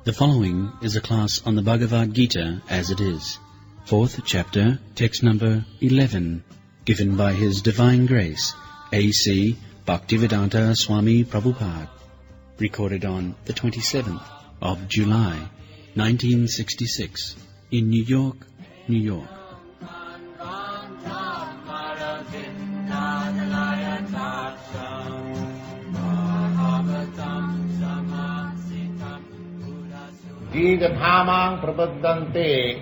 The following is a class on the Bhagavad-gītā As It Is, 4th chapter, text number 11, given by His Divine Grace, A.C. Bhaktivedanta Swami Prabhupada, recorded on the 27th of July, 1966, in New York, New York. Jīgathamāṃ prapaddante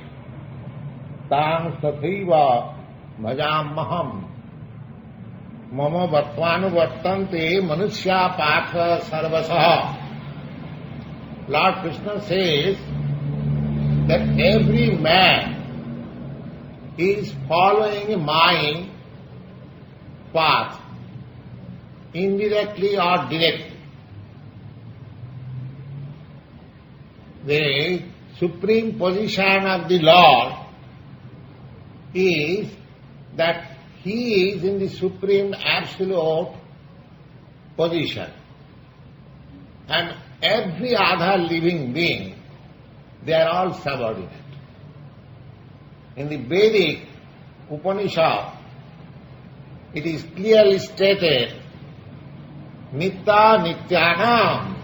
tāṃ sathaiva bhajāmaham mama vattvānuvartante manusya pātha sarvasaha. Lord Krishna says that every man is following my path, indirectly or directly. The supreme position of the Lord is that He is in the supreme absolute position. And every other living being, they are all subordinate. In the Vedic Upanishad, it is clearly stated, Nitya Nityanam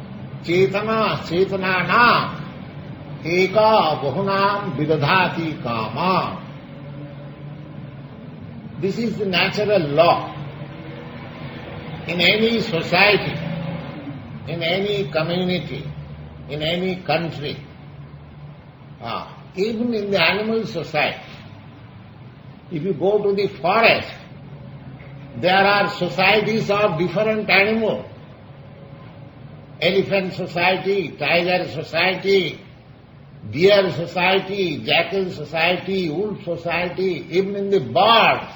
Chetana Chetananam Eka Bahunam Vidadhati Kama. This is the natural law. In any society, in any community, in any country, even in the animal society, if you go to the forest, there are societies of different animals. Elephant society, tiger society, deer society, jackal society, wolf society, even in the birds,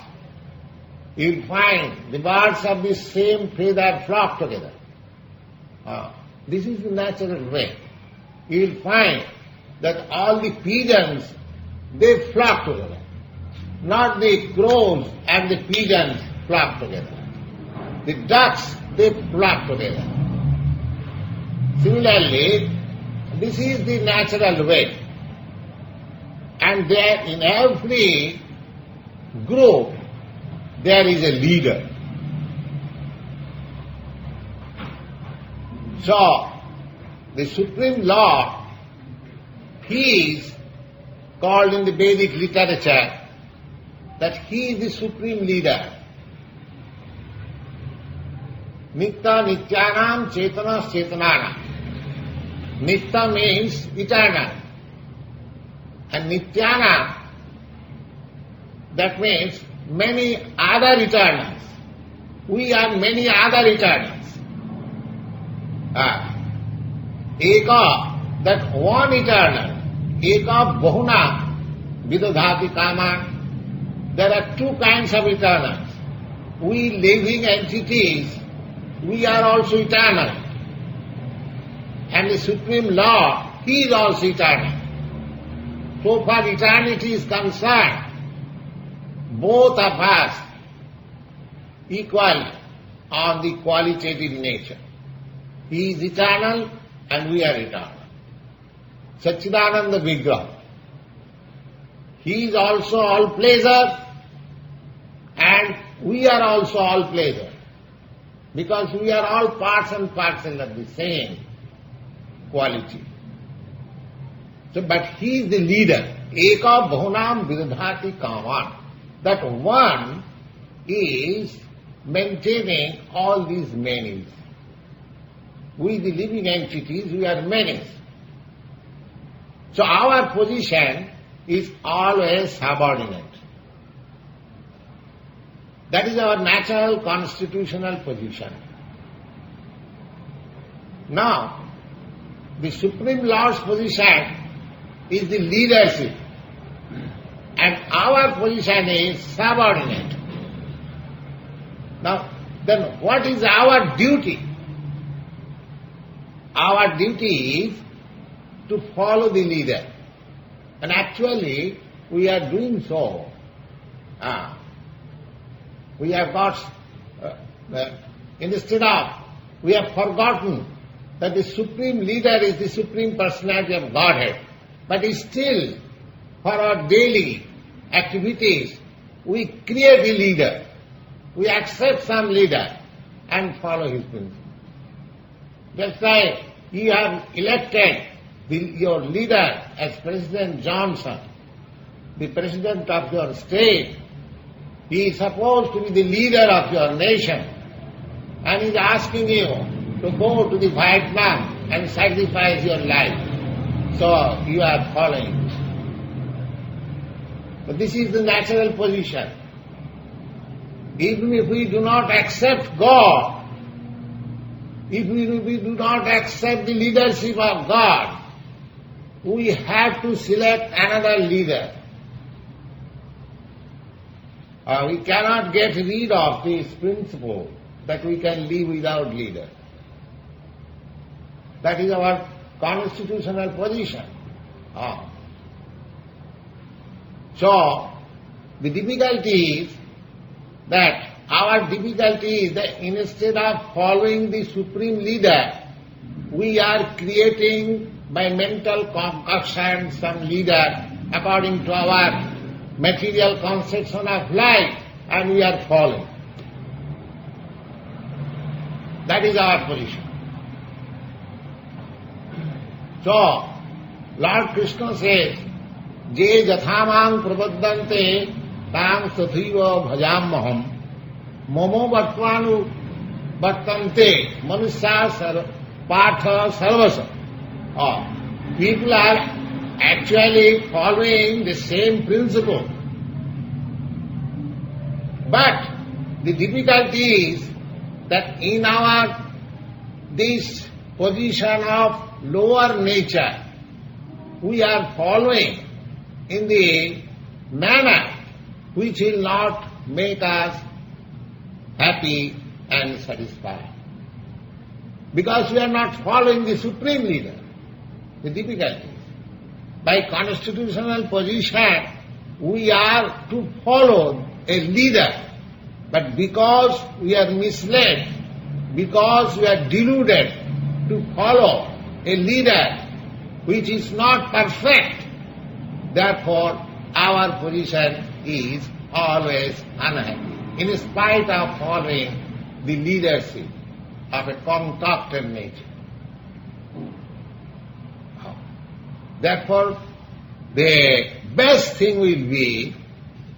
you will find the birds of the same feather flock together. This is the natural way. You will find that all the pigeons, they flock together. Not the crows and the pigeons flock together. The ducks, they flock together. Similarly, this is the natural way. And there in every group, there is a leader. So, the Supreme Lord, He is called in the Vedic literature that He is the Supreme Leader. Nitya Nityanam Chetana Chetananam. Nitya means eternal. And Nityana, that means many other eternals. We are many other eternals. Eka, that one eternal. Eka Bahuna Vidadhati Kama. There are two kinds of eternals. We living entities, we are also eternal. And the Supreme Lord, He is also eternal. So far eternity is concerned, both of us equal on the qualitative nature. He is eternal and we are eternal. Satchidananda Vigraha. He is also all pleasure and we are also all pleasure. Because we are all parts and parcel of the same quality. So, but He is the leader. Eka Bahunam Vidadhati Kaman. That one is maintaining all these manys. We the living entities, we are manys. So our position is always subordinate. That is our natural constitutional position. Now, the Supreme Lord's position is the leadership. And our position is subordinate. Now, then what is our duty? Our duty is to follow the leader. And actually, we are doing so. We have got, instead of, we have forgotten that the supreme leader is the supreme personality of Godhead. But still, for our daily activities, we create a leader. We accept some leader and follow his principles. Just like you have elected your leader as President Johnson, the president of your state. He is supposed to be the leader of your nation, and he is asking you to go to the Vietnam and sacrifice your life. So you are following. But this is the natural position. Even if we do not accept God, if we do not accept the leadership of God, we have to select another leader. We cannot get rid of this principle that we can live without leader. That is our constitutional position. So, the difficulty is that instead of following the supreme leader, we are creating by mental concoction some leader according to our material conception of life, and we are following. That is our position. So, Lord Krishna says, Je jathamang prabaddante tam sathaiva bhajamaham momo vartvanu vartante manusya patha sarvasa. People are actually following the same principle. But the difficulty is that in this position of lower nature, we are following in the manner which will not make us happy and satisfied. Because we are not following the supreme leader. The difficulty is, by constitutional position, we are to follow a leader. But because we are misled, because we are deluded to follow a leader which is not perfect, therefore our position is always unhappy, in spite of following the leadership of a concocted nature. Therefore, the best thing will be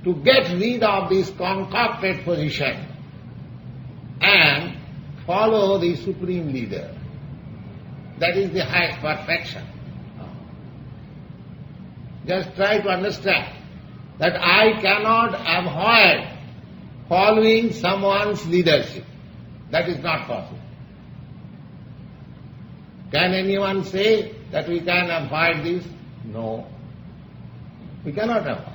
to get rid of this concocted position and follow the supreme leader. That is the highest perfection. Just try to understand that I cannot avoid following someone's leadership. That is not possible. Can anyone say that we can avoid this? No. We cannot avoid.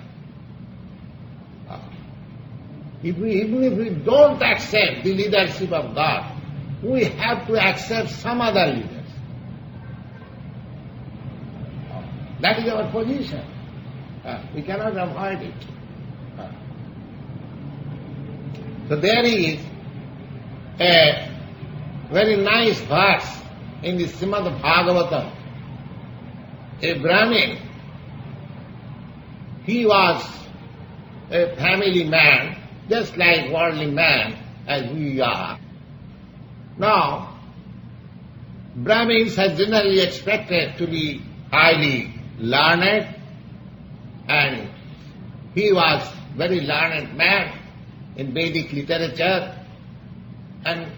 Even if we don't accept the leadership of God, we have to accept some other leaders. That is our position. We cannot avoid it. So there is a very nice verse in the Shrimad Bhagavatam. A Brahmin, he was a family man, just like worldly man as we are. Now, Brahmins are generally expected to be highly learned, and he was very learned man in Vedic literature, and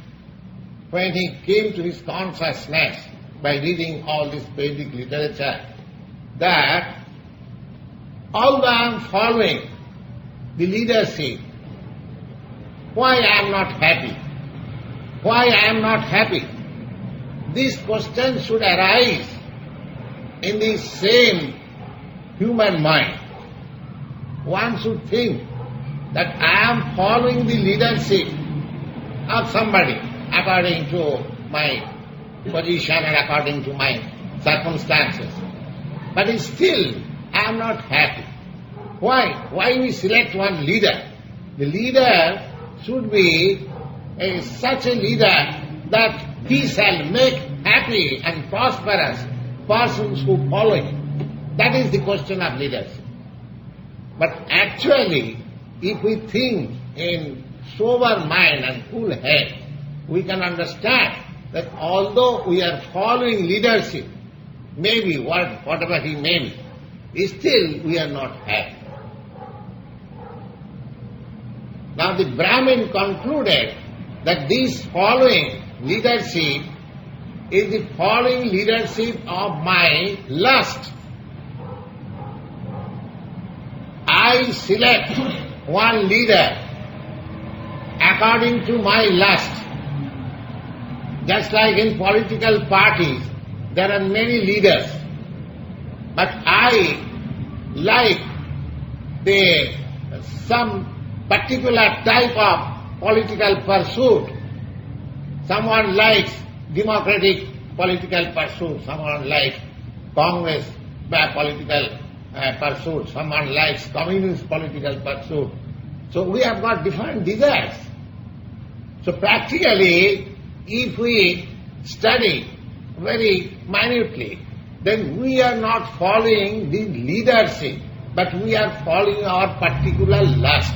when he came to his consciousness by reading all this Vedic literature, that although I am following the leadership, why I am not happy? Why I am not happy? This question should arise in the same human mind. One should think that I am following the leadership of somebody according to my position and according to my circumstances. But still, I am not happy. Why? Why we select one leader? The leader should be such a leader that he shall make happy and prosperous persons who follow him. That is the question of leadership. But actually, if we think in sober mind and cool head, we can understand that although we are following leadership, maybe whatever he may be, still we are not happy. Now the Brahmin concluded that this following leadership is the following leadership of my lust. I select one leader according to my lust. Just like in political parties, there are many leaders, but I like some particular type of political pursuit. Someone likes democratic political pursuit, someone likes Congress political pursuit, someone likes communist political pursuit. So we have got different desires. So practically, if we study very minutely, then we are not following the leadership, but we are following our particular lust.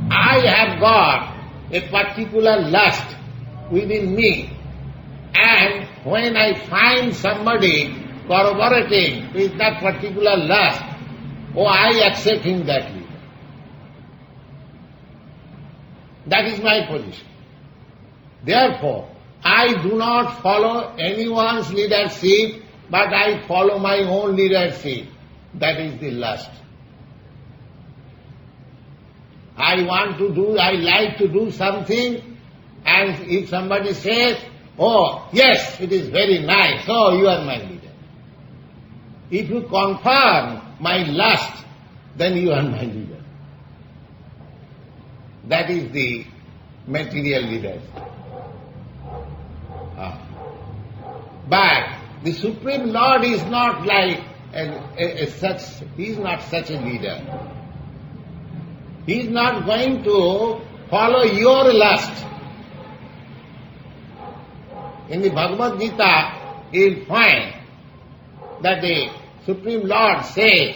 I have got a particular lust within me, and when I find somebody corroborating with that particular lust, I accept him that leader. That is my position. Therefore, I do not follow anyone's leadership, but I follow my own leadership. That is the lust. I like to do something, and if somebody says, oh, yes, it is very nice, so you are my leader. If you confirm my lust, then you are my leader. That is the material leadership. But the Supreme Lord is not like he is not such a leader. He is not going to follow your lust. In the Bhagavad-gītā, you will find that the Supreme Lord says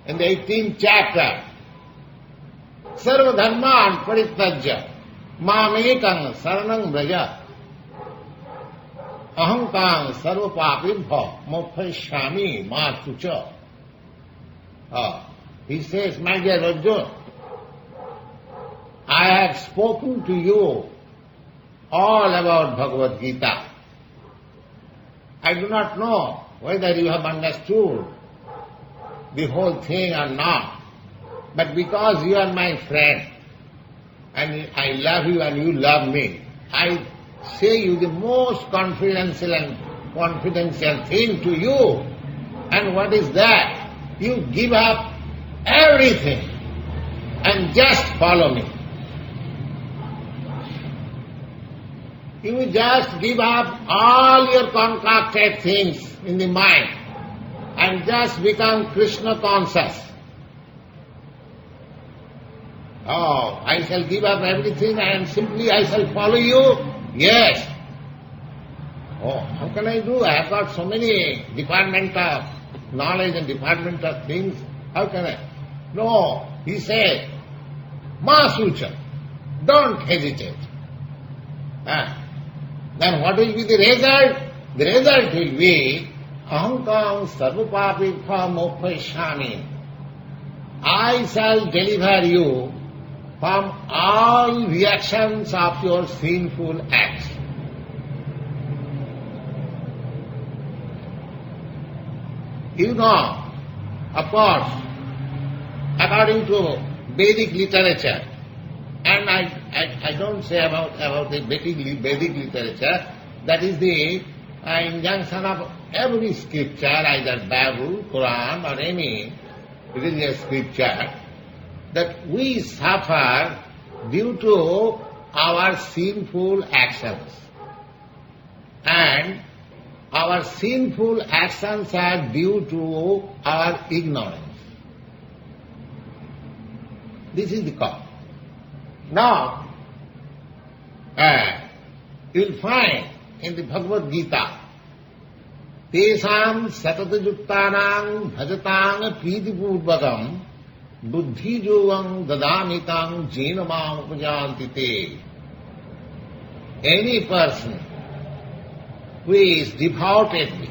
in the 18th chapter, Sarva dharman parityajya mamekam saranam vraja ahankam sarva papibha mokshaami ma tucha. He says, my dear Arjuna, I have spoken to you all about Bhagavad-gītā. I do not know whether you have understood the whole thing or not, but because you are my friend, and I love you and you love me, I say you the most confidential thing to you. And what is that? You give up everything and just follow me. You just give up all your concocted things in the mind and just become Krishna conscious. Oh, I shall give up everything and simply I shall follow you? Yes. Oh, how can I do? I have got so many department of knowledge and department of things. How can I? No, he said, Ma sucha, don't hesitate. Then what will be the result? The result will be, ahankam sarvapapikha mokshaami. I shall deliver you from all reactions of your sinful acts. You know, of course, according to Vedic literature, and I don't say about the Vedic literature, that is the injunction of every scripture, either Bible, Quran or any religious scripture, that we suffer due to our sinful actions. And our sinful actions are due to our ignorance. This is the cause. Now, you will find in the Bhagavad-gītā, Tesam satatayuktanam bhajatang pītipūrvakam buddhi yogam dadamitam jenamam upajanti te. Any person who is devotedly,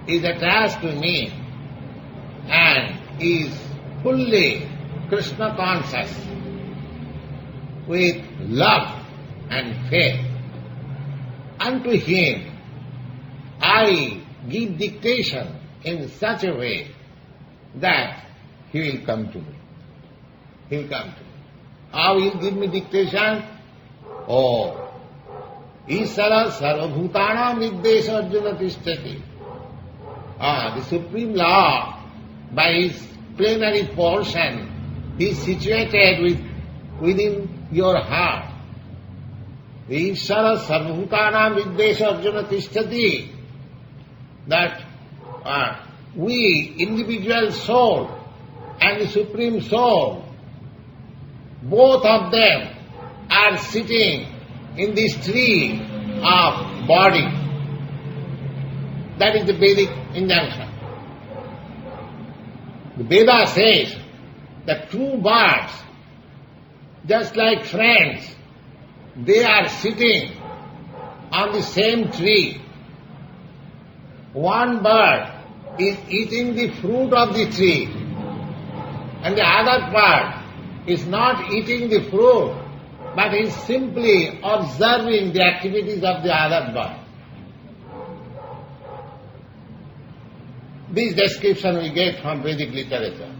is attached to me and is fully Krishna conscious with love and faith, unto him I give dictation in such a way that he will come to me. He will come to me. How he will give me dictation? Oh, Isara sarvabhutana niddesha arjuna tishtati. The Supreme Lord, by his plenary portion, he is situated within your heart. Isara sarvabhutana niddesha arjuna tishtati. That we, individual soul and the Supreme Soul, both of them are sitting in this tree of body. That is the Vedic injunction. The Veda says that two birds, just like friends, they are sitting on the same tree. One bird is eating the fruit of the tree, and the other bird is not eating the fruit, but is simply observing the activities of the other bird. This description we get from Vedic literature.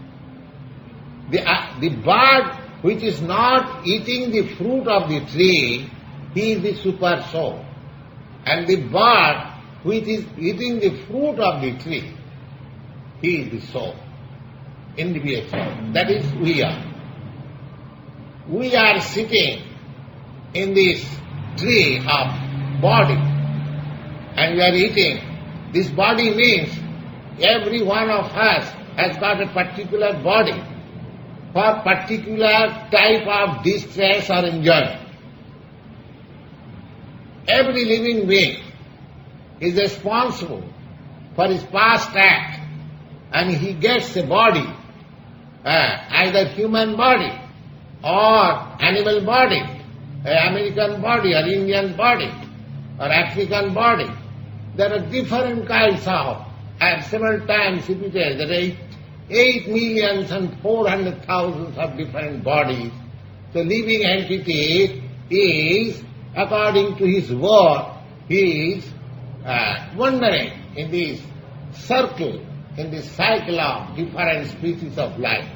The bird which is not eating the fruit of the tree, he is the super soul. And the bird which is eating the fruit of the tree, he is the soul, individual soul. That is, we are. We are sitting in this tree of body and we are eating. This body means every one of us has got a particular body for particular type of distress or enjoyment. Every living being is responsible for his past act, and he gets a body, either human body or animal body, American body or Indian body or African body. There are different kinds of, I have several times repeated, there are 8,400,000 of different bodies. So living entity is, according to his work, he is wandering in this circle, in this cycle of different species of life.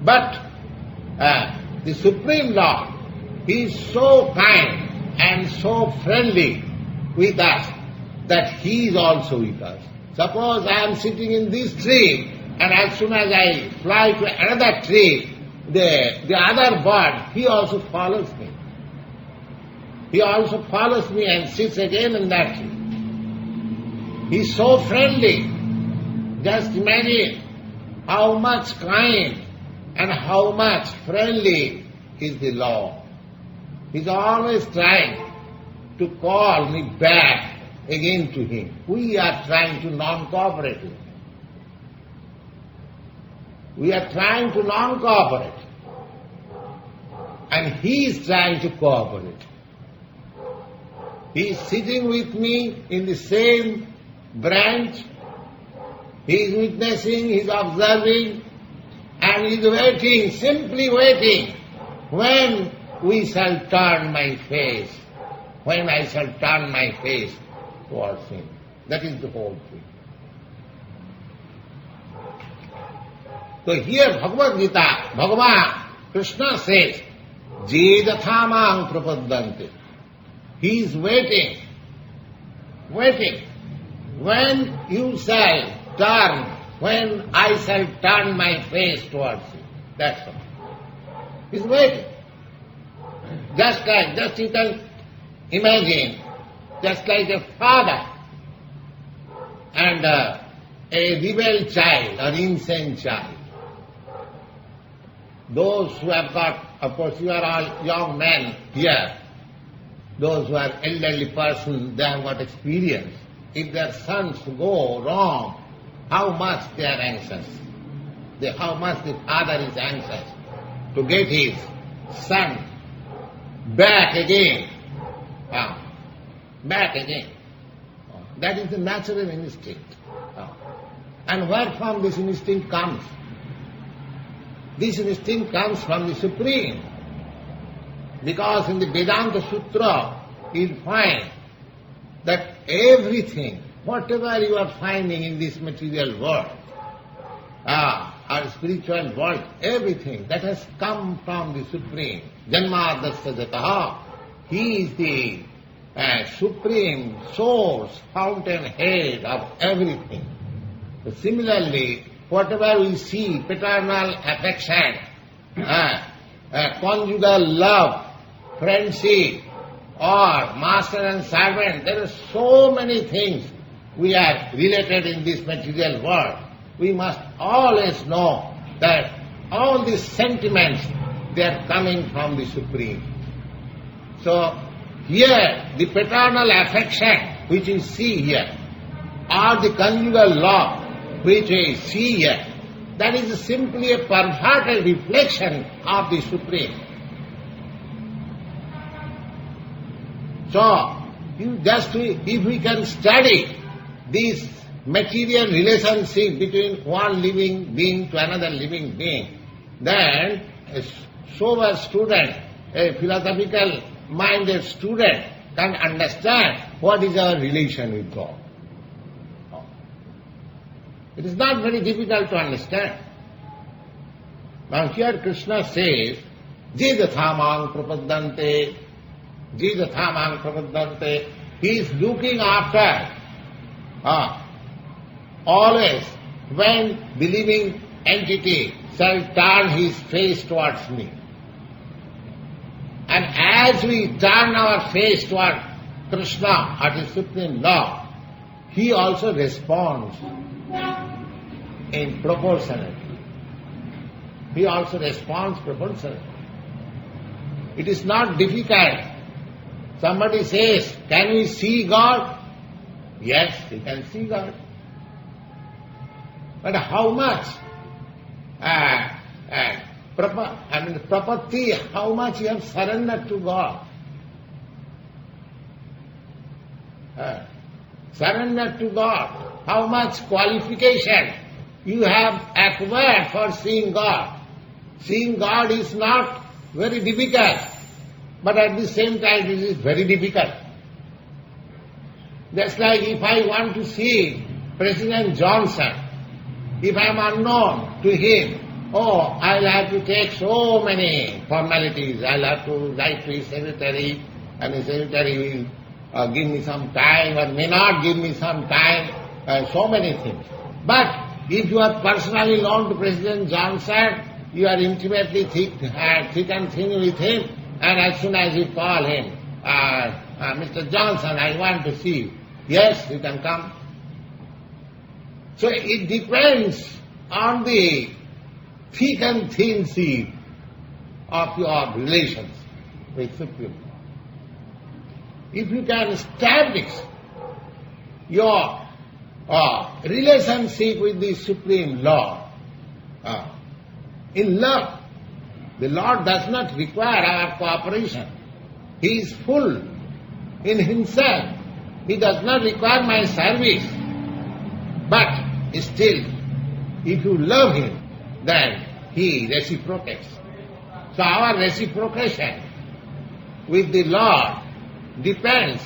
But the Supreme Lord, he is so kind and so friendly with us that he is also with us. Suppose I am sitting in this tree, and as soon as I fly to another tree, the other bird, he also follows me. He also follows me and sits again in that tree. He is so friendly. Just imagine how much kind and how much friendly is the Lord. He is always trying to call me back again to him. We are trying to non-cooperate with him. We are trying to non-cooperate. And he is trying to cooperate. He is sitting with me in the same branch. He is witnessing, he is observing, and he is waiting, simply waiting, when we shall turn my face, when I shall turn my face towards him. That is the whole thing. So here Bhagavad-gītā, Bhagavan, Krishna says, Je dathamang prapaddante. He is waiting, when you shall turn, when I shall turn my face towards you. That's all. He is waiting. Just you can imagine, just like a father and a rebel child or insane child. Those who have got, of course you are all young men here, those who are elderly persons, they have got experience. If their sons go wrong, how much they are anxious. How much the father is anxious to get his son back again. Back again. That is the natural instinct. And where from this instinct comes? This instinct comes from the Supreme. Because in the Vedanta Sutra, you'll find that everything, whatever you are finding in this material world, or spiritual world, everything that has come from the Supreme. Janmadasya jataha. He is the supreme source, fountainhead of everything. So similarly, whatever we see, paternal affection, conjugal love, friendship, or master and servant, there are so many things we are related in this material world. We must always know that all these sentiments, they are coming from the Supreme. So, here, the paternal affection which we see here, or the conjugal love which we see here, that is simply a perverted reflection of the Supreme. So, if we can study this material relationship between one living being to another living being, then a sober student, a philosophical minded student can understand what is our relation with God. It is not very difficult to understand. Now here Krishna says, Jidathamang prapaddante, Jidathamang prapaddante. He is looking after always when the living entity shall turn his face towards me. And as we turn our face toward Krishna or the Supreme Lord, he also responds in proportionality. He also responds proportionally. It is not difficult. Somebody says, can we see God? Yes, we can see God. But how much? Prapatti, how much you have surrendered to God? Surrendered to God. How much qualification you have acquired for seeing God? Seeing God is not very difficult, but at the same time it is very difficult. Just like if I want to see President Johnson, if I am unknown to him, I'll have to take so many formalities. I'll have to write to his secretary, and his secretary will give me some time or may not give me some time, so many things. But if you are personally known to President Johnson, you are intimately thick and thin with him, and as soon as you call him, Mr. Johnson, I want to see you. Yes, you can come. So it depends on the thick and thin seed of your relations with Supreme. If you can establish your relationship with the Supreme Lord, in love, the Lord does not require our cooperation. He is full in Himself. He does not require my service. But still, if you love Him, then He reciprocates. So our reciprocation with the Lord depends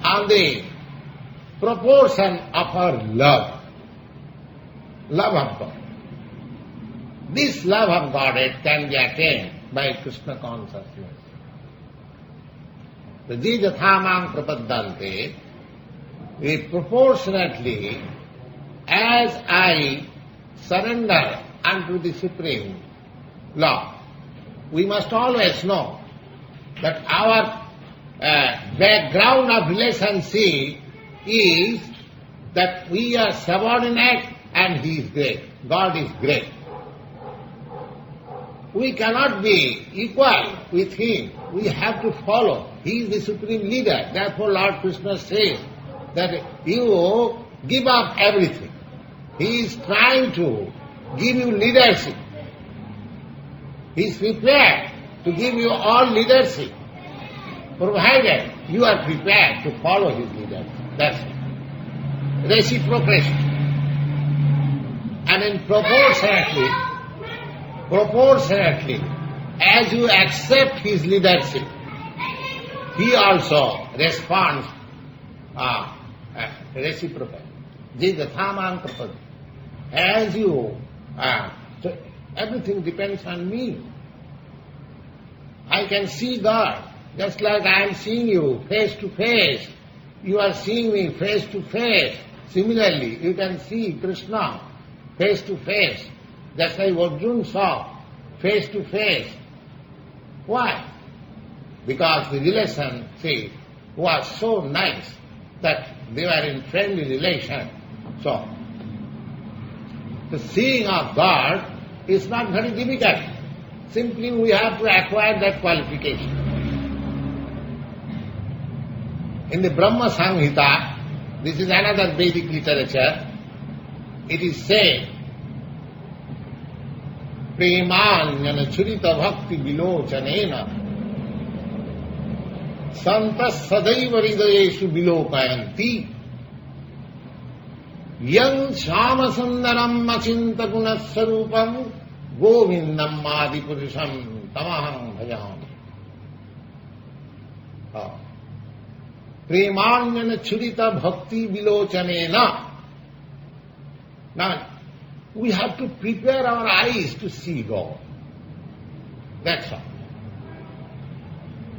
on the proportion of our love. Love of God. This love of Godhead can be attained by Krishna consciousness. The Jidathamang prapaddante, proportionately as I surrender unto the Supreme Lord. We must always know that our background of relationship is that we are subordinate and He is great. God is great. we cannot be equal with him. We have to follow. He is the supreme leader. Therefore Lord Krishna says that you give up everything. He is trying to give you leadership. He is prepared to give you all leadership, provided you are prepared to follow his leadership. That's it. Reciprocation. And then proportionately, as you accept his leadership, he also responds reciprocally. iandKṛṣṇa. As you, so everything depends on me. I can see God, just like I am seeing you face to face. You are seeing me face to face. Similarly, you can see Krishna face to face, just like Arjuna saw face to face. Why? Because the relationship was so nice that they were in friendly relation. So, the seeing of God is not very difficult. Simply we have to acquire that qualification. In the Brahma Samhita, this is another Vedic literature, it is said, Premanyana churita bhakti vilochanena santas sadaiva hridayeshu vilokayanti yang shamasundaram achinta gunasarupam govindam adipurusham tamaham bhajami. Premanyana churita bhakti vilochanena. Now, we have to prepare our eyes to see God. That's all.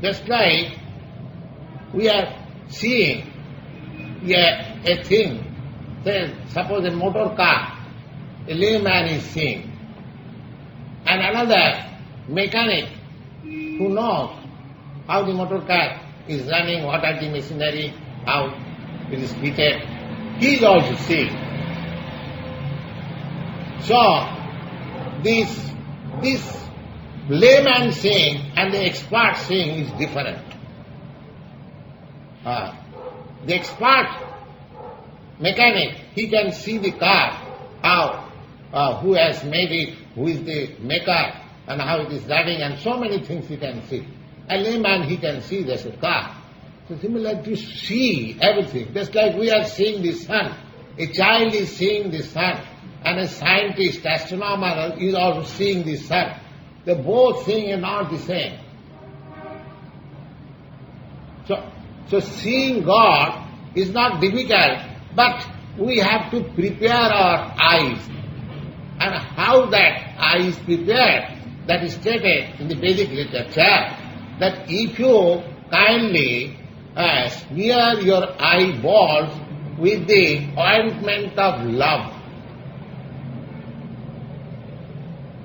Just like we are seeing a thing, say, suppose a motor car, a layman is seeing, and another mechanic who knows how the motor car is running, what are the machinery, how it is fitted, he is also seeing. So, this layman seeing and the expert seeing is different. The expert mechanic, he can see the car, how, who has made it, who is the maker, and how it is running, and so many things he can see. A layman, he can see there's a car. So similar to see everything, just like we are seeing the sun. A child is seeing the sun, and a scientist, astronomer is also seeing the sun. They both seeing are not the same. So seeing God is not difficult, but we have to prepare our eyes. And how that eye is prepared, that is stated in the Vedic literature, that if you kindly smear your eyeballs with the ointment of love,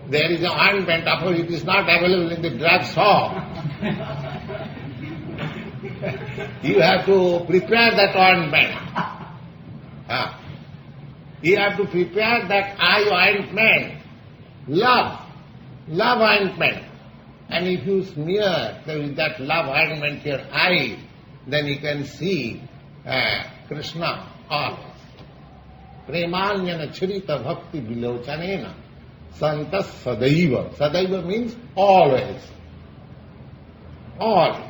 there is an ointment, of course it is not available in the drugstore. You have to prepare that ointment. You have to prepare that eye ointment, love ointment. And if you smear with that love ointment your eye, then you can see Krishna always. Premanyana churita bhakti vilochanena santas sadaiva. Sadaiva means always. Always.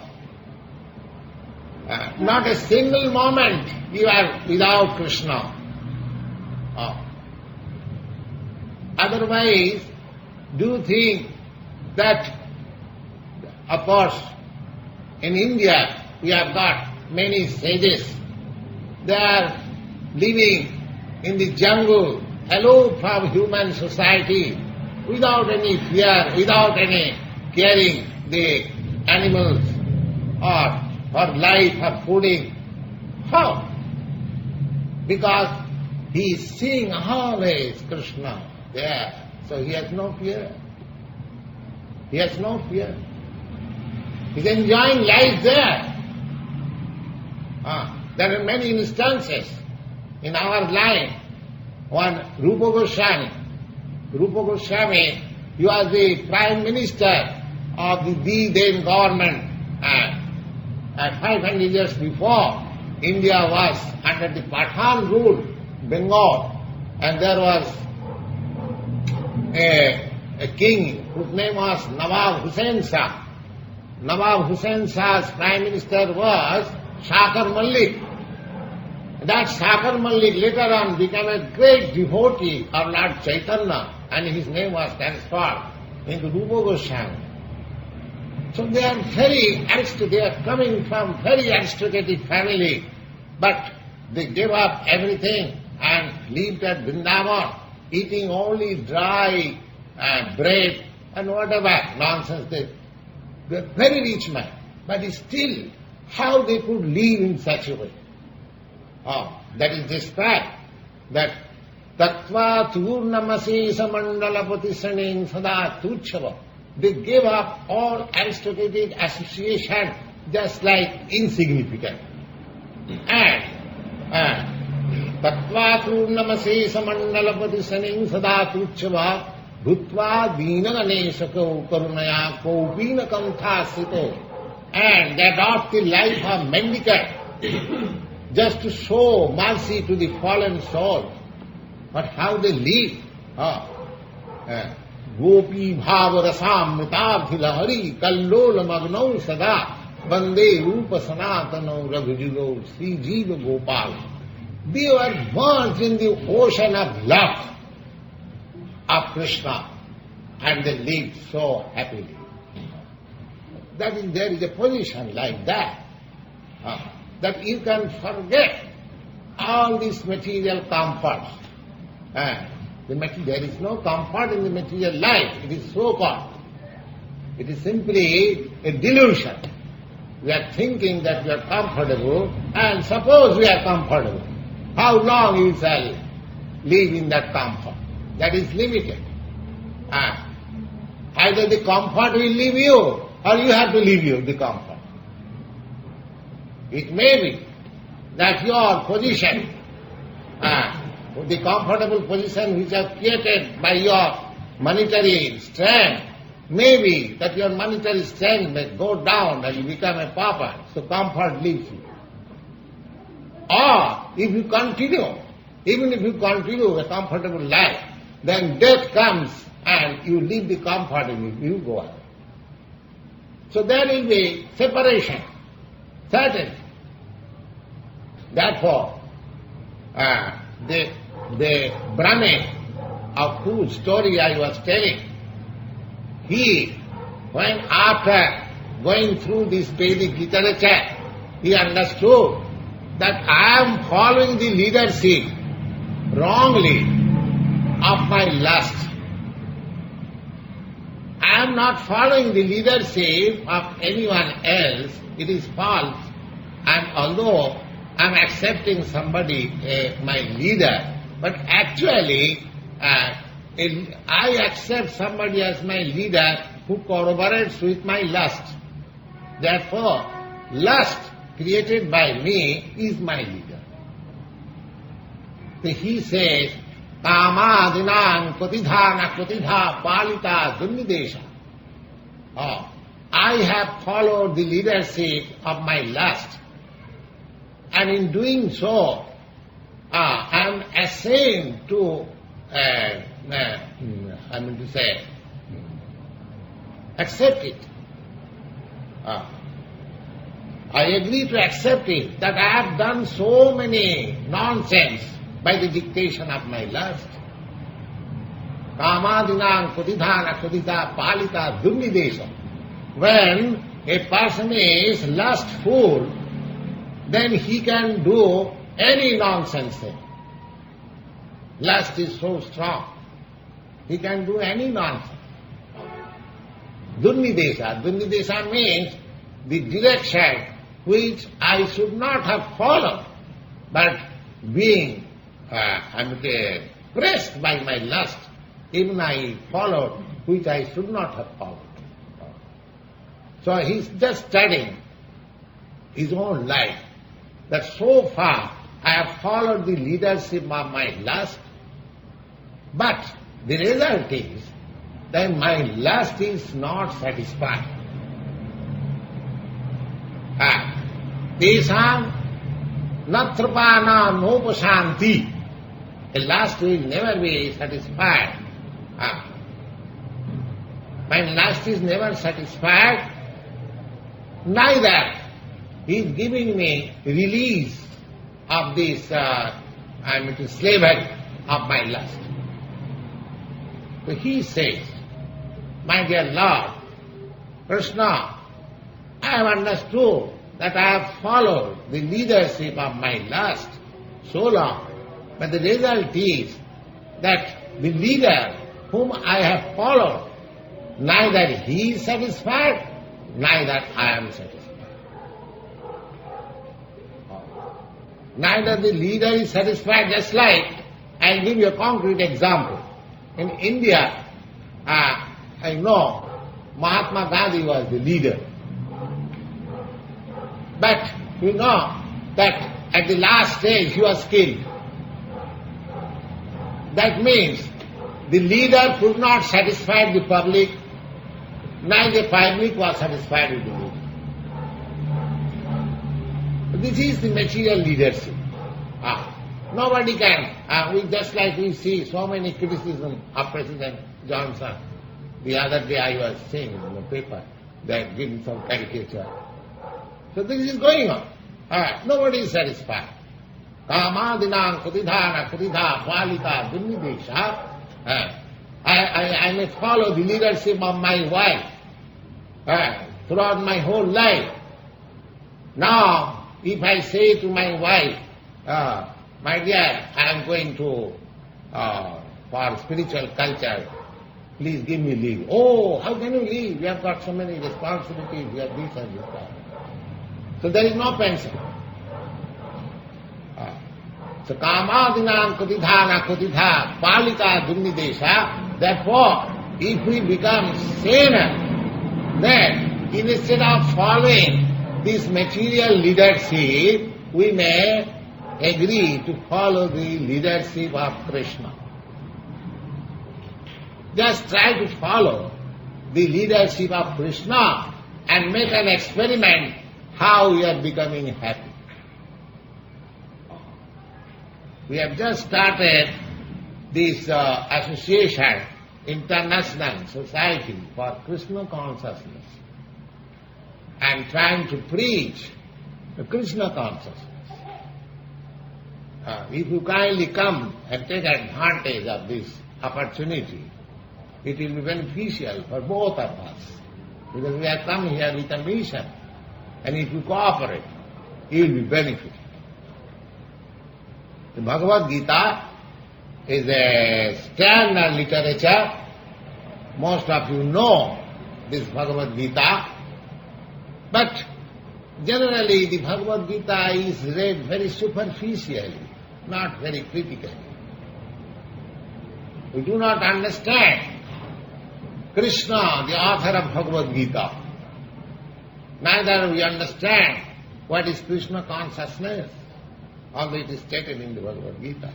Not a single moment you are without Krishna. Otherwise, do think that, of course, in India we have got many sages. They are living in the jungle, aloof from human society, without any fear, without any caring the animals or for life, for fooding. How? Because he is seeing always Krishna there, so he has no fear. He has no fear. He is enjoying life there. There are many instances in our life. One Rupa Goswami, He was the Prime Minister of the then government. And 500 years before, India was under the Pathan rule, Bengal, and there was a king whose name was Nawab Hussain Shah. Nawab Hussain Shah's Prime Minister was Shakar Malik. That Shakar Malik later on became a great devotee of Lord Chaitanya, and his name was transferred into Rupa Goswami. So they are coming from very aristocratic family, but they gave up everything and lived at Vrindavan, eating only dry bread and whatever nonsense. They are very rich men, but still, how they could live in such a way? That is described, that Tattva Turnamasi Samandalapati Sanin Sada Tuchava. They gave up all aristocratic association just like insignificant. And Tattva Turnamasi Samandalapati Sanin Sada Tuchava Bhutva Dina Ganeshako Karunaya Kopina Kamthasito. And they adopt the life of mendicant just to show mercy to the fallen soul. But how they live? Gopi bhava rasam mritabhila hari kallola magnau sada bande rupa sanatana raghujulo Sri Jiva Gopal. They were burnt in the ocean of love of Krishna, and they lived so happily. That is, there is a position like that, that you can forget all these material comforts. There is no comfort in the material life. It is so-called. It is simply a delusion. We are thinking that we are comfortable, and suppose we are comfortable. How long you shall live in that comfort? That is limited. Either the comfort will leave you, or you have to leave the comfort. It may be that your position, the comfortable position which you have created by your monetary strength, may be that your monetary strength may go down and you become a pauper, so comfort leaves you. Or if you continue, even if you continue a comfortable life, then death comes and you leave the comfort and you go out. So there will be separation, certainly. Therefore, the Brahmin of whose story I was telling, he, when after going through this Vedic literature, he understood that I am following the leadership wrongly of my lust. I am not following the leadership of anyone else. It is false. And although I am accepting somebody, my leader, but actually I accept somebody as my leader who corroborates with my lust. Therefore, lust created by me is my leader. So he says, Kama dinang kotidhana kotidha palita dunnidesha. I have followed the leadership of my lust, and in doing so, I am ashamed to, accept it. I agree to accept it, that I have done so many nonsense by the dictation of my lust. Kamadinam kudidhana kudita palita dunnidesha. When a person is lustful, then he can do any nonsense thing. Lust is so strong. He can do any nonsense. Dunnidesha. Dunnidesha means the direction which I should not have followed, but being pressed by my lust, even I followed which I should not have followed. So he's just studying his own life, that so far I have followed the leadership of my lust, but the result is then my lust is not satisfied. Tesam natrapana nopashanti. A lust will never be satisfied. My lust is never satisfied, neither he is giving me release of this slavery of my lust. So he says, my dear Lord, Krishna, I have understood that I have followed the leadership of my lust so long, but the result is that the leader whom I have followed, neither he is satisfied, neither I am satisfied. Neither the leader is satisfied, just like, I'll give you a concrete example. In India, I know Mahatma Gandhi was the leader. But you know that at the last stage he was killed. That means the leader could not satisfy the public, neither the public was satisfied with the leader. This is the material leadership. Nobody can. Just like we see so many criticism of President Johnson. The other day I was seeing in the paper, they are giving some caricature. So this is going on. Nobody is satisfied. Kamadinam kudidhana kudidha palita dunnidesha. I may follow the leadership of my wife throughout my whole life. Now, if I say to my wife, my dear, I am going to for spiritual culture, please give me leave. Oh, how can you leave? You have got so many responsibilities, you have this and that. So there is no pension. So kamadinam kudidhana kudidha palika dunnidesha. Therefore, if we become saner, then instead of following this material leadership, we may agree to follow the leadership of Krishna. Just try to follow the leadership of Krishna and make an experiment how you are becoming happy. We have just started this association, International Society for Krishna Consciousness, and trying to preach the Krishna consciousness. If you kindly come and take advantage of this opportunity, it will be beneficial for both of us, because we have come here with a mission, and if you cooperate, you will be benefited. The Bhagavad-gītā is a standard literature. Most of you know this Bhagavad-gītā, but generally the Bhagavad-gītā is read very superficially, not very critically. We do not understand Krishna, the author of Bhagavad-gītā. Neither we understand what is Krishna consciousness, although it is stated in the Bhagavad-gītā.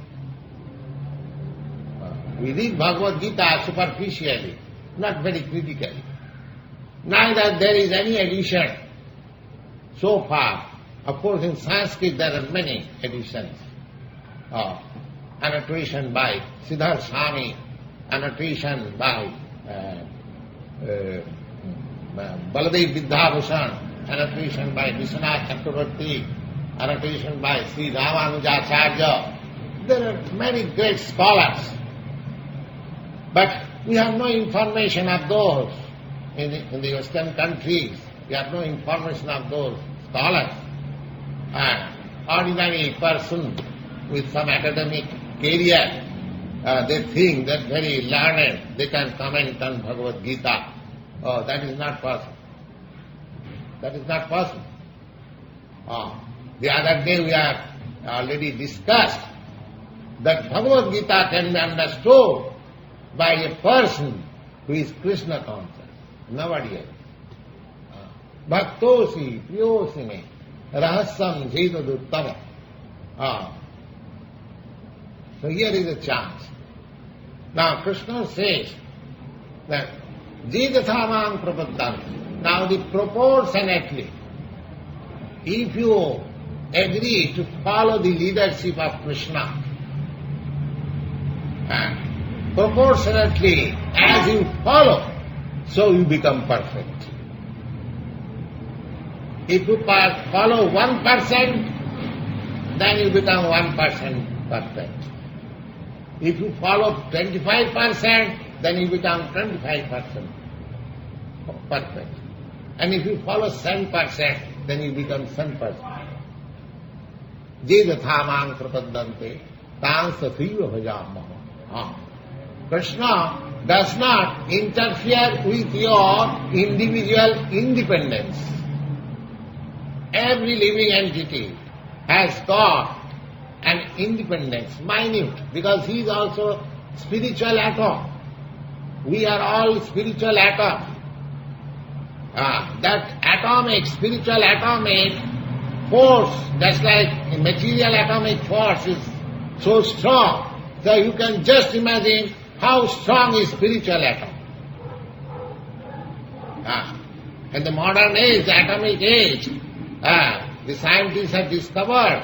We read Bhagavad-gītā superficially, not very critically. Neither there is any addition so far. Of course, in Sanskrit there are many editions. Annotation by Siddhartha Swami, annotation by Baladev Vidyabhushan, annotation by Vishwanath Chakravarti, annotation by Sri Ramanujacharya. There are many great scholars, but we have no information of those in the Western countries. We have no information of those scholars. Ordinary person with some academic career, they think that very learned, they can comment on Bhagavad-gītā. Oh, that is not possible. That is not possible. The other day we have already discussed that Bhagavad-gītā can be understood by a person who is Krishna conscious, nobody else. Bhaktosi, priyosime, rahasyam jetaduttama. So here is a chance. Now Krishna says That Jidathamang prapaddam. Now the proportionately, if you agree to follow the leadership of Krishna, proportionately as you follow, so you become perfect. If you follow 1%, then you become 1% perfect. If you follow 25%, then you become 25% perfect. And if you follow 7%, then you become 7%. Jidathamang prapaddante tansathīva bhajāmaha. Krishna does not interfere with your individual independence. Every living entity has got an independence, minute, because he is also spiritual atom. We are all spiritual atom. That atomic, spiritual atomic force, just like material atomic force is so strong, so you can just imagine how strong is spiritual atom. In the modern age, the atomic age, the scientists have discovered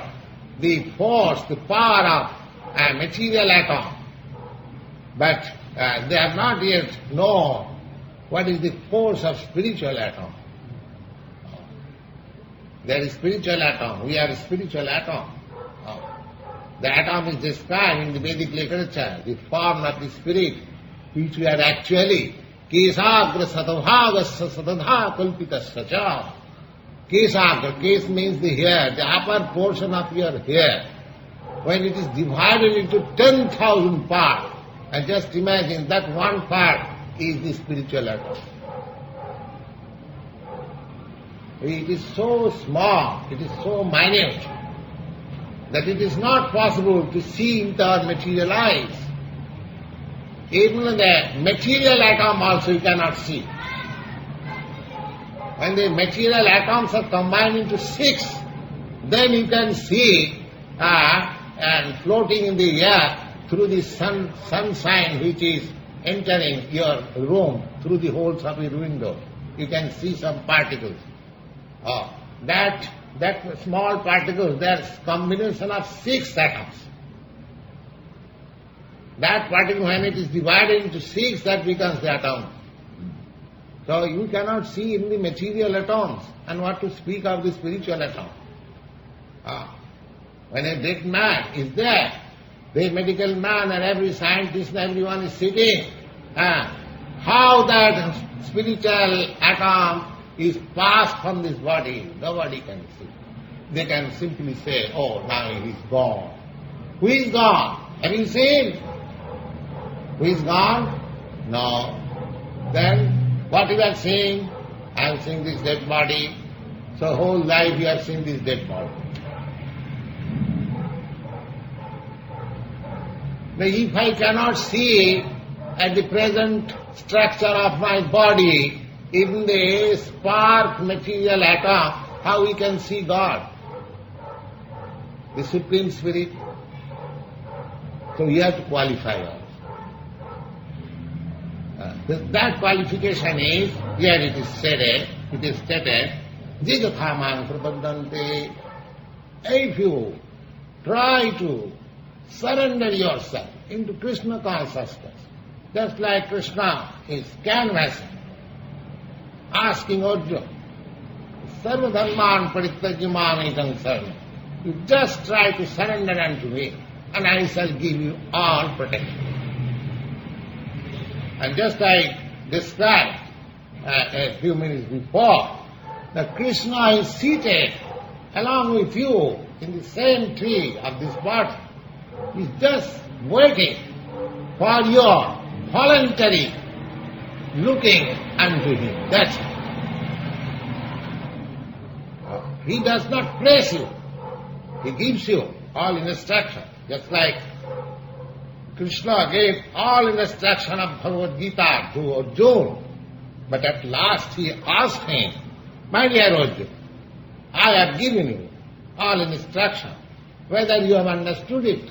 the force, the power of material atom. But they have not yet known what is the force of spiritual atom. There is spiritual atom, we are a spiritual atom. The atom is described in the Vedic literature, the form of the spirit, which we are actually. Kesagrasatavāgasya satadhā kalpitasya ca. Kesagra, kes means the hair, the upper portion of your hair. When it is divided into 10,000 parts, and just imagine that one part is the spiritual atom. It is so small, it is so minute, that it is not possible to see with our material eyes. Even the material atom also you cannot see. When the material atoms are combined into 6, then you can see and floating in the air through the sunshine which is entering your room through the holes of your window. You can see some particles. That small particles, there's combination of 6 atoms. That particle, when it is divided into 6, that becomes the atom. So you cannot see in the material atoms, and what to speak of the spiritual atom. When a dead man is there, the medical man and every scientist and everyone is sitting, how that spiritual atom is passed from this body, nobody can see. They can simply say, oh, now he is gone. Who is gone? Have you seen? Who is gone? No. Then what you are seeing? I am seeing this dead body. So whole life you are seeing this dead body. But if I cannot see at the present structure of my body, in the spark material atom, how we can see God? The Supreme Spirit. So we have to qualify us. That qualification is, here it is stated, Jidathamang prapaddante. If you try to surrender yourself into Krishna consciousness, just like Krishna is canvassing, asking Arjuna, Sarvadharman parityajya mamekam saranam. You just try to surrender unto me, and I shall give you all protection. And just like described a few minutes before, that Krishna is seated along with you in the same tree of this body. He is just waiting for your voluntary looking unto him. That's it. He does not place you. He gives you all instruction. Just like Krishna gave all instruction of Bhagavad-gītā to Arjuna. But at last he asked him, my dear Arjuna, I have given you all instruction, whether you have understood it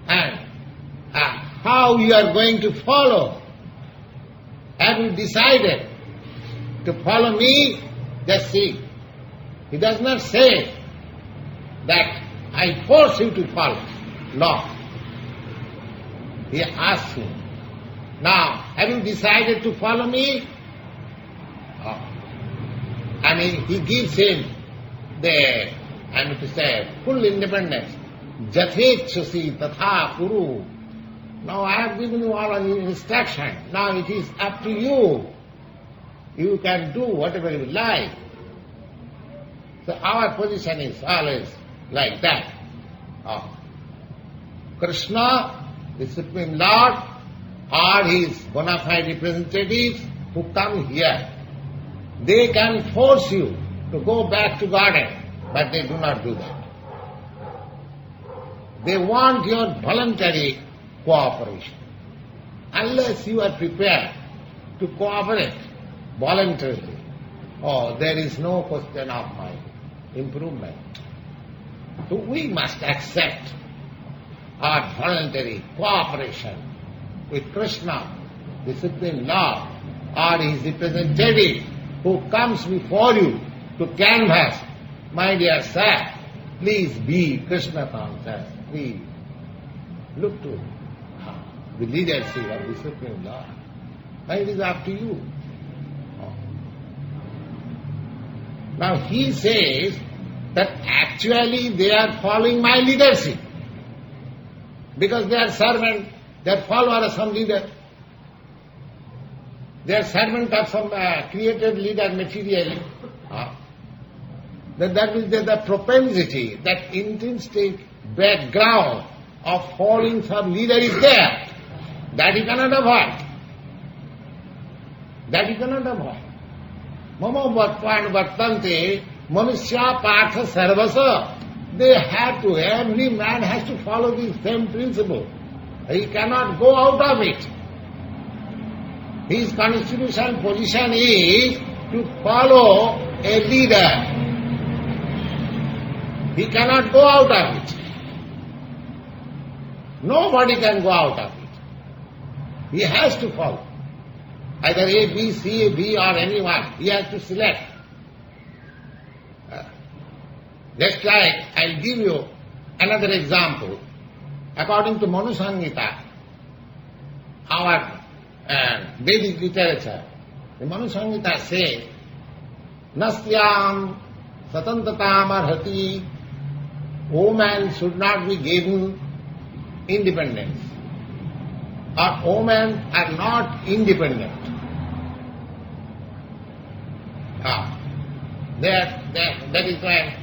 and how you are going to follow. Have you decided to follow me? Just see. He does not say that I force you to follow. No. He asks him, now, have you decided to follow me? And he gives him the, full independence. Jathechasi tatha kuru. Now I have given you all an instruction. Now it is up to you. You can do whatever you like. So our position is always like that. Krishna, the Supreme Lord, or his bona fide representatives who come here, they can force you to go back to garden, but they do not do that. They want your voluntary cooperation. Unless you are prepared to cooperate voluntarily, there is no question of my improvement. So we must accept our voluntary cooperation with Krishna, the Supreme Lord, or his representative who comes before you to canvass, my dear sir, please be Krishna conscious, please look to the leadership of the Supreme Lord. Now it is up to you. Now he says that actually they are following my leadership because they are servant, they are follower of some leader. They are servant of some created leader materially. That is the propensity, that intrinsic background of following some leader is there. That you cannot avoid. That you cannot avoid. Mama vatpan vattante manusya partha sarvasa. They have to, every man has to follow the same principle. He cannot go out of it. His constitutional position is to follow a leader. He cannot go out of it. Nobody can go out of it. He has to follow. Either A, B, C, B or anyone. He has to select. Just like, I'll give you another example. According to Manu Samhita, our Vedic literature, the Manu Samhita says, Nastyam satantatam arhati, woman should not be given independence. Or women are not independent. That is why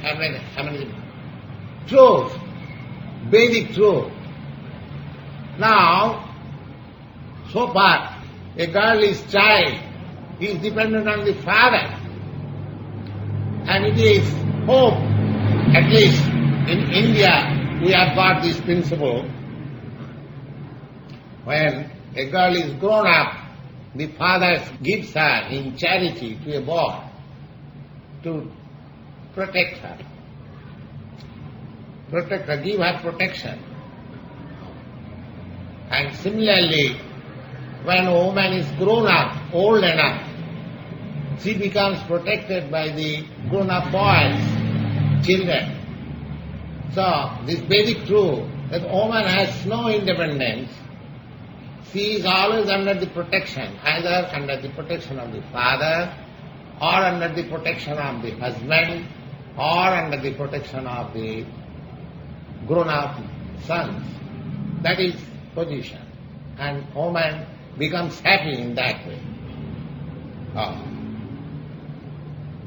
truth, Vedic truth. Now, so far, a girl is child, he is dependent on the father. And it is hope, at least in India, we have got this principle. When a girl is grown up, the father gives her in charity to a boy to protect her, give her protection. And similarly, when a woman is grown up, old enough, she becomes protected by the grown-up boys, children. So, this Vedic truth, that woman has no independence, she is always under the protection, either under the protection of the father, or under the protection of the husband, or under the protection of the grown-up sons. That is position. And woman becomes happy in that way.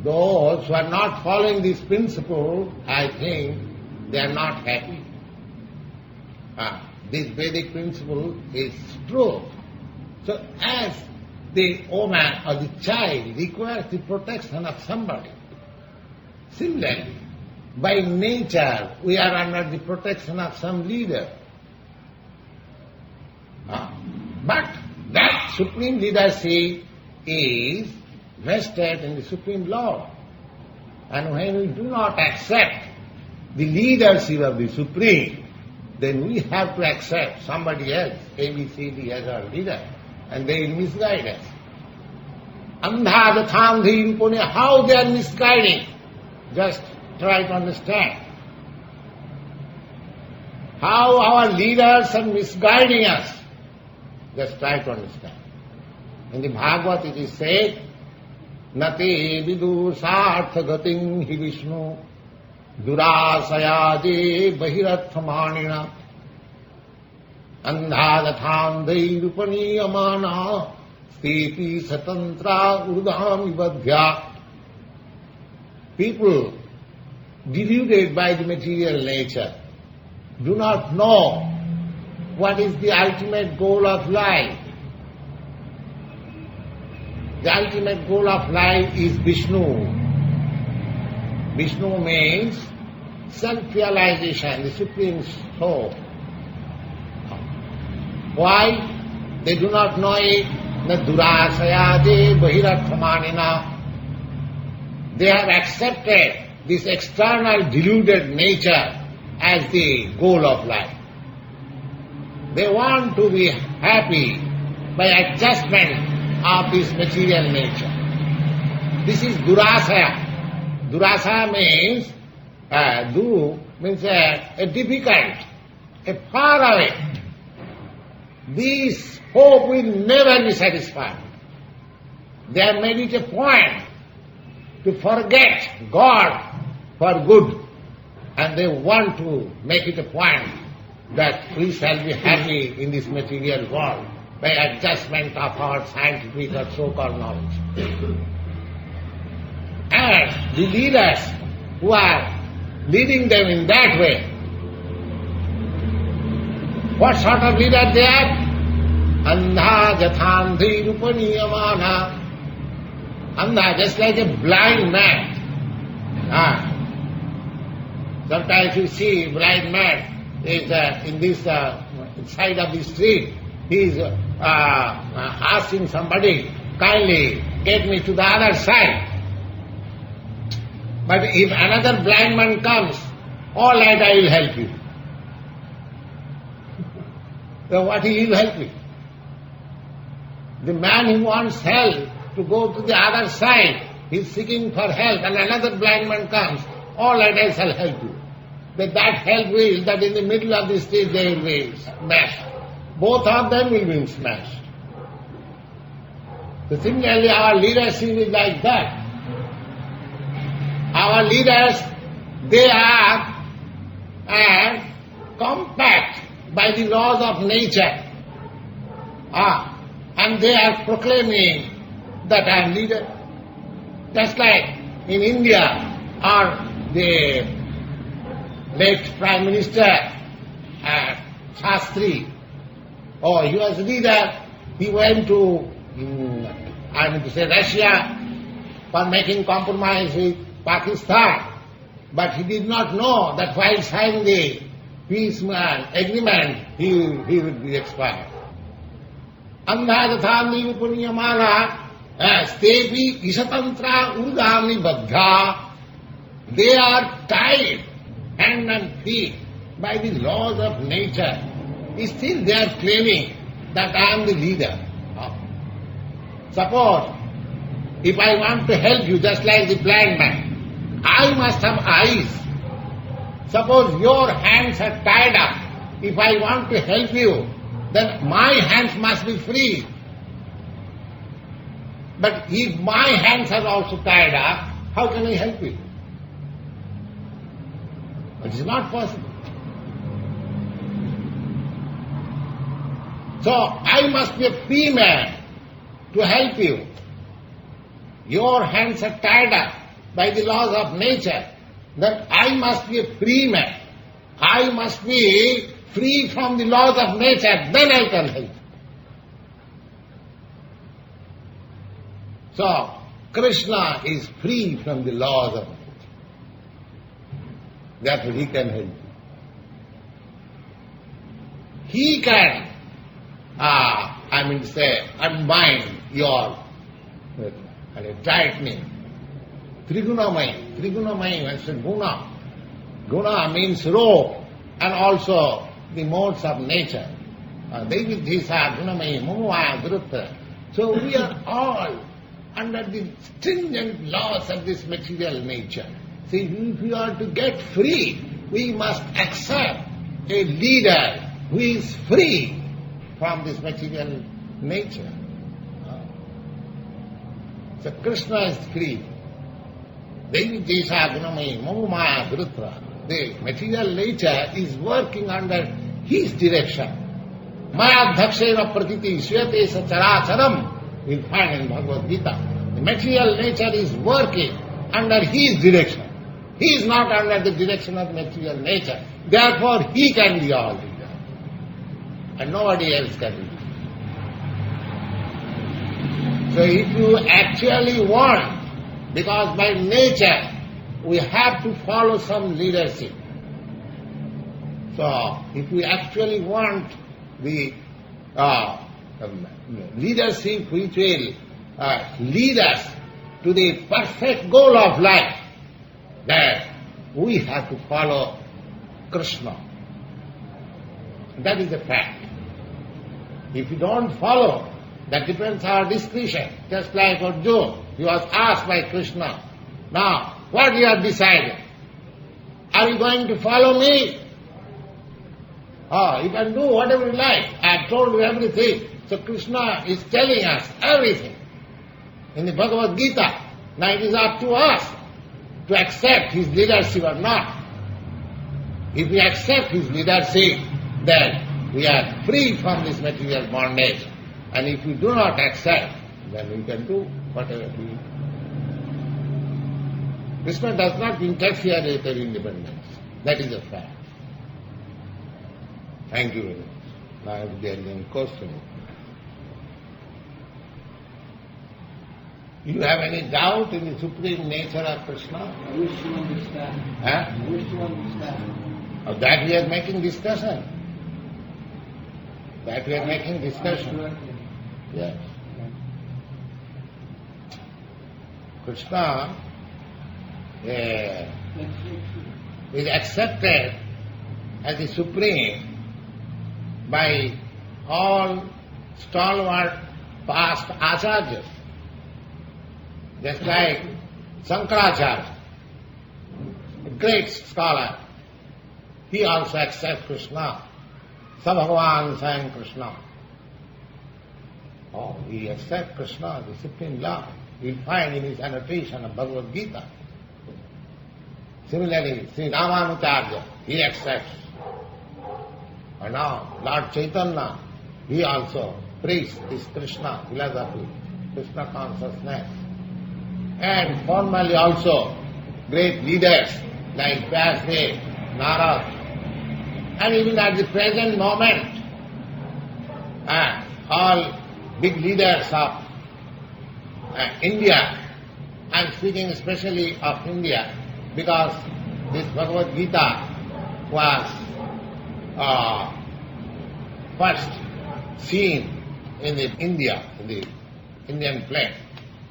Those who are not following this principle, I think they are not happy. This Vedic principle is true. So as the woman or the child requires the protection of somebody, similarly, by nature we are under the protection of some leader. But that supreme leadership is vested in the Supreme Lord. And when we do not accept the leadership of the Supreme, then we have to accept somebody else, A, B, C, D, as our leader, and they will misguide us. Andhadatham Punya, how they are misguiding. Just try to understand. How our leaders are misguiding us. Just try to understand. In the Bhagavad it is said, Nate vidu sartha gatim hi Vishnu durasayade bahirathamanina andhadatham dairupaniyamana stepi satantra urdhami badhya. People deluded by the material nature do not know what is the ultimate goal of life. The ultimate goal of life is Vishnu. Vishnu means self-realization, the supreme soul. Why? They do not know it. Na durasayade bahirathamanina. They have accepted this external deluded nature as the goal of life. They want to be happy by adjustment of this material nature. This is durasaya. Durasaya means, means a difficult, a far away. This hope will never be satisfied. They have made it a point to forget God for good, and they want to make it a point that we shall be happy in this material world by adjustment of our scientific or so-called knowledge. And the leaders who are leading them in that way, what sort of leader they are? Andha jathandhi rupaniyamana. Andha, just like a blind man. Sometimes you see a blind man is in this side of the street. He is asking somebody, kindly get me to the other side. But if another blind man comes, all right, I will help you. So what he will help you? The man who wants help to go to the other side, he is seeking for help, and another blind man comes, all right, I shall help you. But that help will, that in the middle of the street they will be smashed. Both of them will be smashed. So similarly, our leadership is like that. Our leaders, they are compact by the laws of nature. And they are proclaiming that I am leader. Just like in India, or the late Prime Minister Shastri, he was leader. He went to, Russia for making compromise with Pakistan. But he did not know that while signing the peace agreement, he would be expired. Andhadathami punyamana stepi isatantra urdhami badha. They are tied hand and feet by the laws of nature. Still they are claiming that I am the leader. Suppose, if I want to help you just like the blind man, I must have eyes. Suppose your hands are tied up. If I want to help you, then my hands must be free. But if my hands are also tied up, how can I help you? It is not possible. So, I must be a free man to help you. Your hands are tied up by the laws of nature. Then I must be a free man. I must be free from the laws of nature, then I can help. So, Krishna is free from the laws of nature. Therefore he can help you. He can, unbind your tightening. Trigunamai. Trigunamai means guna. Guna means rope, and also the modes of nature. These are gunamai, mumva, drutta. So we are all under the stringent laws of this material nature. See, if we are to get free, we must accept a leader who is free from this material nature. So Krishna is free. The material nature is working under his direction. Mayadhakshena pratiti swete sacharacharam. We'll find in Bhagavad-gītā. The material nature is working under his direction. He is not under the direction of material nature. Therefore, he can be all leader. And nobody else can be. So if you actually want, because by nature we have to follow some leadership. So if we actually want the leadership which will lead us to the perfect goal of life, then we have to follow Krishna. That is a fact. If you don't follow, that depends on our discretion. Just like Arjuna, he was asked by Krishna, now, what you have decided? Are you going to follow me? You can do whatever you like. I have told you everything. So Krishna is telling us everything in the Bhagavad-gītā. Now it is up to us to accept his leadership or not. If we accept his leadership, then we are free from this material bondage. And if we do not accept, then we can do whatever we... Krishna does not interfere with our independence. That is a fact. Thank you very much. Now if there is any question. You have any doubt in the supreme nature of Krishna? I wish to understand. Huh? I wish to understand. Of that we are making discussion. That we are making discussion. Yes. Krishna is accepted as the supreme by all stalwart past acharyas. Just like Sankaracharya, a great scholar, he also accepts Krishna. Sa Bhagavan Swayam Krishna. He accepts Krishna, the Supreme Lord. We'll find in his annotation of Bhagavad-gītā. Similarly, Sri Ramanujarya, he accepts. And now, Lord Chaitanya, he also praised this Krishna philosophy, Krishna consciousness. And formally also, great leaders like Vyasadeva, Narad, and even at the present moment, all big leaders of India. I'm speaking especially of India because this Bhagavad-gītā was first seen in the Indian plain.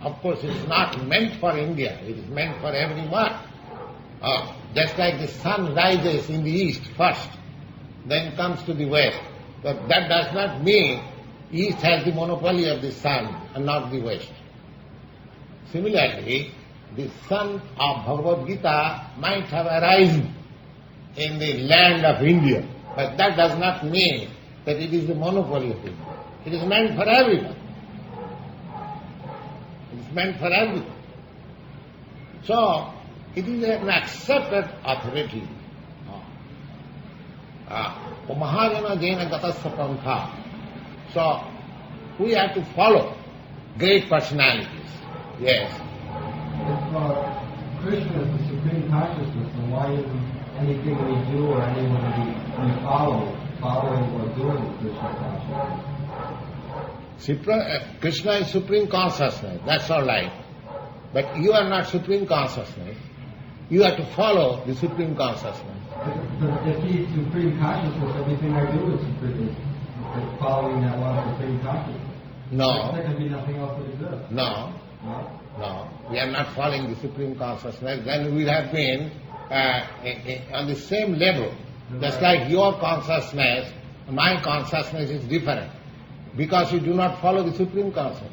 Of course, it is not meant for India, it is meant for everyone. Just like the sun rises in the east first, then comes to the west. But that does not mean east has the monopoly of the sun and not the west. Similarly, the sun of Bhagavad-gītā might have arisen in the land of India, but that does not mean that it is the monopoly of India. It is meant for everyone. It is meant for everyone. So, it is an accepted authority. Mahajana jena gatasya pantha. So, we have to follow great personalities. Yes. If Krishna is the supreme consciousness, then why isn't anything we do or anyone we following or doing Krishna consciousness? Krishna is supreme consciousness, that's all right. But you are not supreme consciousness. You have to follow the supreme consciousness. But if he is supreme consciousness, everything I do is supreme. It's following that law of supreme consciousness. No. There can be nothing else that exists. No. We are not following the supreme consciousness. Then we have been on the same level. Just like your consciousness, my consciousness is different. Because you do not follow the supreme consciousness.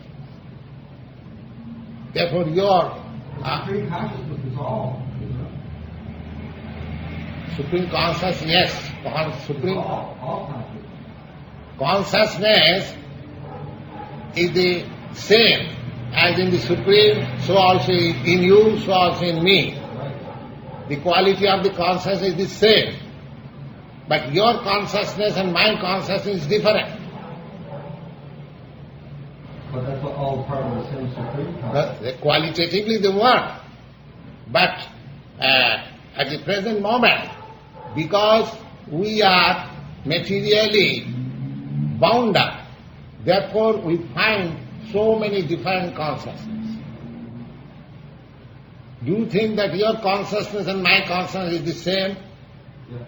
Therefore your Supreme consciousness is all, isn't it? Supreme consciousness, yes. Supreme All consciousness. consciousness is the same as in the Supreme, so also in you, so also in me. The quality of the consciousness is the same. But your consciousness and my consciousness is different. But that's all part of the same Supreme consciousness. Qualitatively they work. But at the present moment, because we are materially bound up, therefore we find so many different consciousnesses. Do you think that your consciousness and my consciousness is the same? Yes.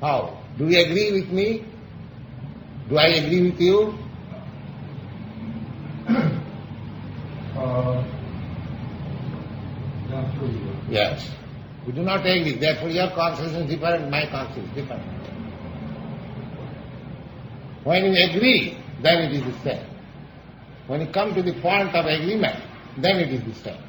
How? Do you agree with me? Do I agree with you? Not true. Yes. We do not agree. Therefore your consciousness is different, my consciousness is different. When you agree, then it is the same. When you come to the point of agreement, then it is the same.